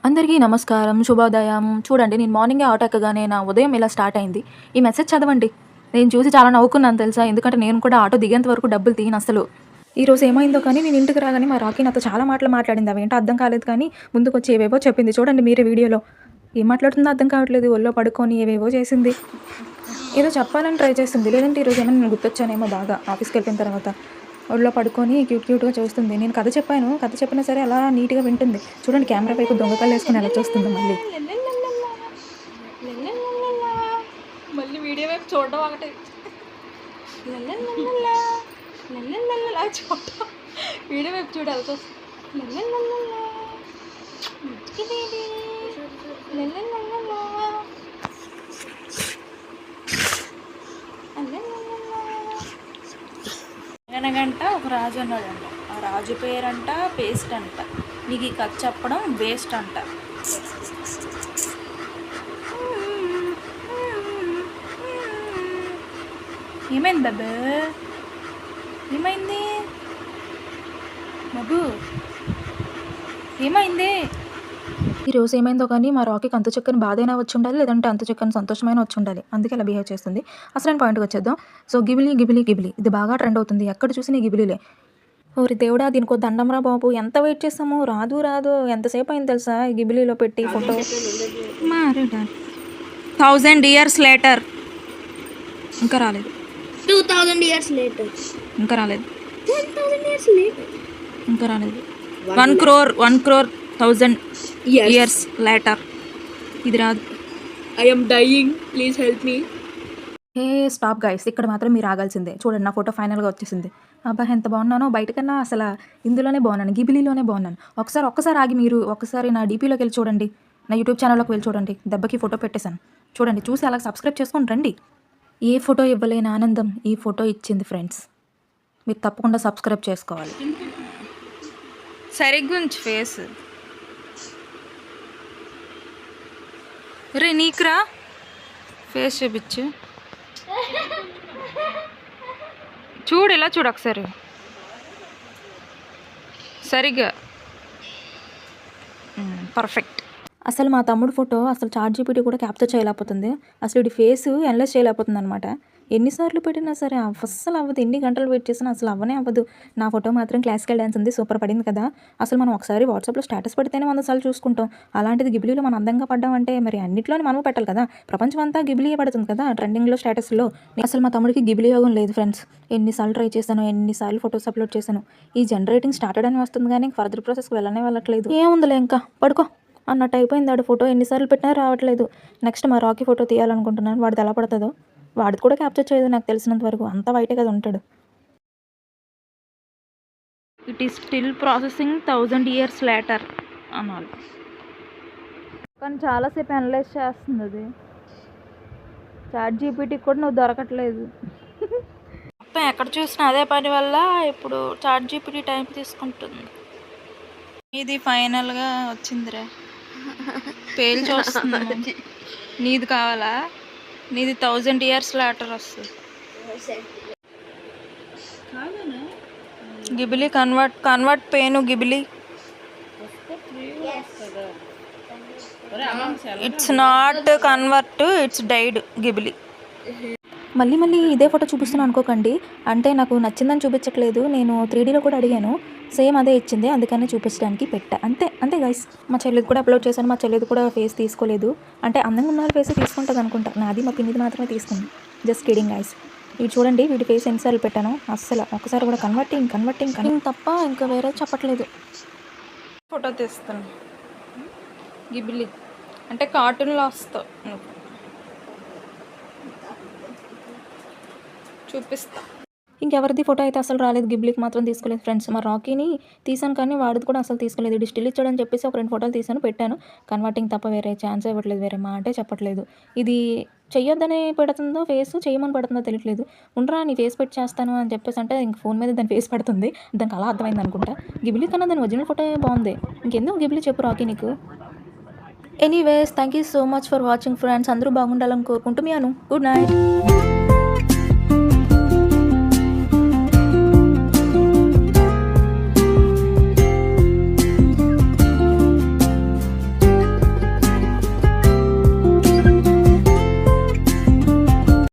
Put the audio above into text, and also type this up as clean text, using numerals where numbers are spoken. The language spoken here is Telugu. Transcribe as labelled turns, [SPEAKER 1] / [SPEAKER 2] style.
[SPEAKER 1] అందరికీ నమస్కారం, శుభోదయం. చూడండి, నేను మార్నింగే ఆటో ఎక్కగానే నా ఉదయం ఇలా స్టార్ట్ అయింది. ఈ మెసేజ్ చదవండి. నేను చూసి చాలా నవ్వుకున్నాను తెలుసా, ఎందుకంటే నేను కూడా ఆటో దిగేంత వరకు డబ్బులు తీయను అసలు. ఈరోజు ఏమైందో కానీ నేను ఇంటికి రాగానే మా రాకీ నాతో చాలా మాటలు మాట్లాడింది. అవేంటో అర్థం కాలేదు కానీ ముందుకొచ్చి ఏవేవో చెప్పింది. చూడండి మీరే వీడియోలో. ఏం మాట్లాడుతుందో అర్థం కావట్లేదు. ఒళ్ళో పడుకొని ఏవేవో చేసింది. ఏదో చెప్పాలని ట్రై చేస్తుంది. లేదంటే ఈరోజు ఏమైనా నేను గుర్తొచ్చానేమో బాగా ఆఫీస్కి వెళ్ళిన తర్వాత. ఒళ్ళో పడుకొని క్యూట్గా చూస్తుంది. నేను కథ చెప్పాను, కథ చెప్పినా సరే అలా నీట్గా వింటుంది. చూడండి కెమెరా వైపు దొంగకాలు వేసుకొని ఎలా చూస్తుంది.
[SPEAKER 2] మళ్ళీ వీడియో వైపు చూడడం ఒకటి చూడటం, వీడియో వైపు చూడాలి చూస్తుంది. అనగంట ఒక రాజు అన్నాడంట. ఆ రాజు పేరంట పేస్ట్ అంట. నీకు ఈ కథ చెప్పడం వేస్ట్ అంట. ఏమైంది బాబు? ఏమైంది బాబు? ఏమైంది?
[SPEAKER 1] ఈరోజు ఏమైందో కానీ మా రాకీకి అంతు చక్కని బాధైనా వచ్చి ఉండాలి, లేదంటే అంతు చక్కని సంతోషమైన వచ్చి ఉండాలి. అందుకే అలా బిహేవ్ చేస్తుంది. అసలు పాయింట్కి వచ్చేద్దాం. సో గిబిలి ఇది బాగా ట్రెండ్ అవుతుంది. ఎక్కడ చూసి నీ గిబిలీలే. ఓరి దేవుడా, దీనికో దండంరా బాబు. ఎంత వెయిట్ చేస్తాము, రాదు. ఎంతసేపు అయింది తెలుసా ఈ గిబిలీలో పెట్టి ఫోటో.
[SPEAKER 2] 1000 years later.
[SPEAKER 1] ఇంకా రాలేదు.
[SPEAKER 3] 2000 years later.
[SPEAKER 1] ఇంకా రాలేదు.
[SPEAKER 3] 10,000 years later.
[SPEAKER 1] ఇంకా రాలేదు.
[SPEAKER 2] 1 crore 1000 years later.
[SPEAKER 1] ఇది రాదు.
[SPEAKER 3] I am dying. Please help me.
[SPEAKER 1] Hey stop guys, ఇక్కడ మాత్రం మీరు ఆగాల్సిందే. చూడండి, నా ఫోటో ఫైనల్గా వచ్చేసింది. అబ్బా ఎంత బాగున్నానో. బయటకన్నా అసలు ఇందులోనే బాగున్నాను, గిబిలీలోనే బాగున్నాను. ఒక్కసారి ఆగి మీరు ఒకసారి నా డీపీలోకి వెళ్ళి చూడండి, నా యూట్యూబ్ ఛానల్లోకి వెళ్ళి చూడండి. దెబ్బకి ఫోటో పెట్టేశాను. చూడండి, చూసి అలా సబ్స్క్రైబ్ చేసుకొని రండి. ఏ ఫోటో ఇవ్వలేని ఆనందం ఈ ఫోటో ఇచ్చింది ఫ్రెండ్స్. మీరు తప్పకుండా సబ్స్క్రైబ్ చేసుకోవాలి.
[SPEAKER 2] సరిగ్గా ఉంచు ఫేస్. రే నీకురా ఫేస్ చూపించు. చూడు, ఇలా చూడు ఒకసారి సరిగ్గా. పర్ఫెక్ట్.
[SPEAKER 1] అసలు మా తమ్ముడు ఫోటో అసలు ChatGPT కూడా క్యాప్చర్ చేయలేకపోతుంది. అసలు ఇది ఫేస్ అనలైజ్ చేయలేకపోతుంది అనమాట. ఎన్నిసార్లు పెట్టినా సరే అస్సలు అవ్వదు. ఎన్ని గంటలు వెయిట్ చేసినా అసలు అవ్వనే అవ్వదు. నా ఫోటో మాత్రం క్లాసికల్ డ్యాన్స్ ఉంది, సూపర్ పడింది కదా. అసలు మనం ఒకసారి వాట్సాప్లో స్టేటస్ పెడితేనే 100 సార్లు చూసుకుంటాం. అలాంటిది గిబిలీలో మనం అందంగా పడ్డామంటే మరి అన్నింటిలోనే మనం పెట్టాలి కదా. ప్రపంచం అంతా గిబిలీయే పడుతుంది కదా ట్రెండింగ్లో, స్టేటస్లో. అసలు మా తమ్ముడికి గిబిలీ యోగం లేదు ఫ్రెండ్స్. ఎన్నిసార్లు ట్రై చేశాను, ఎన్నిసార్లు ఫొటోస్ అప్లోడ్ చేశాను. ఈ జనరేటింగ్ స్టార్టెడ్ అని వస్తుంది కానీ ఫర్దర్ ప్రాసెస్కి వెళ్ళట్లేదు. ఏముందిలే ఇంకా పడుకో అన్నట్టు అయిపోయింది. ఆడు ఫోటో ఎన్నిసార్లు పెట్టినా రావట్లేదు. నెక్స్ట్ మా రాకీ ఫోటో తీయాలనుకుంటున్నాను. వాడిది ఎలా పడుతుందో. వాడిది కూడా క్యాప్చర్ చేయదు నాకు తెలిసినంత వరకు. అంత వైటే కదా ఉంటాడు.
[SPEAKER 2] It is still processing 1000 years later అనాలి. కానీ చాలాసేపు అనలైజ్ చేస్తుంది అది. ChatGPT కూడా నువ్వు దొరకట్లేదు. మొత్తం ఎక్కడ చూసినా అదే పని వల్ల ఇప్పుడు ChatGPT టైం తీసుకుంటుంది. ఇది ఫైనల్గా వచ్చిందిరా. పేలు చూస్తుంది. నీది కావాలా? నీది 1000 years later వస్తుంది. గిబిలి కన్వర్ట్ పేను Ghibli. It's not convert, it's died Ghibli.
[SPEAKER 1] మళ్ళీ ఇదే ఫోటో చూపిస్తున్నాను అనుకోకండి. అంటే నాకు నచ్చిందని చూపించట్లేదు. నేను 3Dలో కూడా అడిగాను, సేమ్ అదే ఇచ్చింది. అందుకనే చూపించడానికి పెట్టా. అంతే గైస్. మా చెల్లిది కూడా అప్లోడ్ చేశాను. మా చెల్లిది కూడా ఫేస్ తీసుకోలేదు. అంటే అందంగా ఉన్న ఫేస్ తీసుకుంటుంది అనుకుంటా. నాది మా పిన్నిది మాత్రమే తీసుకుంది. Just kidding guys. ఇది చూడండి, వీడి ఫేస్ ఎన్నిసార్లు పెట్టాను. అస్సలు ఒకసారి కూడా కన్వర్టింగ్ తప్ప ఇంకా వేరే చెప్పట్లేదు.
[SPEAKER 2] ఫోటో తీస్తాను. గిబిలి అంటే కార్టూన్లో వస్తావు. చూపిస్తా.
[SPEAKER 1] ఇంకెవరిది ఫోటో అయితే అసలు రాలేదు. గిబ్లీకి మాత్రం తీసుకోలేదు ఫ్రెండ్స్. మా రాకీని తీసాను కానీ వాడిది కూడా అసలు తీసుకోలేదు. ఇది స్టిల్ ఇచ్చాడని చెప్పేసి ఒక 2 ఫోటోలు తీసాను, పెట్టాను. కన్వర్టింగ్ తప్ప వేరే ఛాన్స్ ఇవ్వట్లేదు, వేరే మాటే చెప్పట్లేదు. ఇది చెయ్యొద్దని పెడుతుందో ఫేస్, చేయమని పెడుతుందో తెలియట్లేదు. ఉండరా నీ ఫేస్ పెట్టి చేస్తాను అని చెప్పేసి అంటే ఇంక ఫోన్ మీద దాని ఫేస్ పెడుతుంది. దానికి అలా అర్థమైంది అనుకుంటా. గిబ్లీ కన్నా దాని ఒరిజినల్ ఫోటో బాగుంది. ఇంకెందుకు గిబ్లీ చెప్పు రాకీ నీకు. Anyways, thank you so much for watching friends. అందరూ బాగుండాలని కోరుకుంటూ మీ అను. Good night.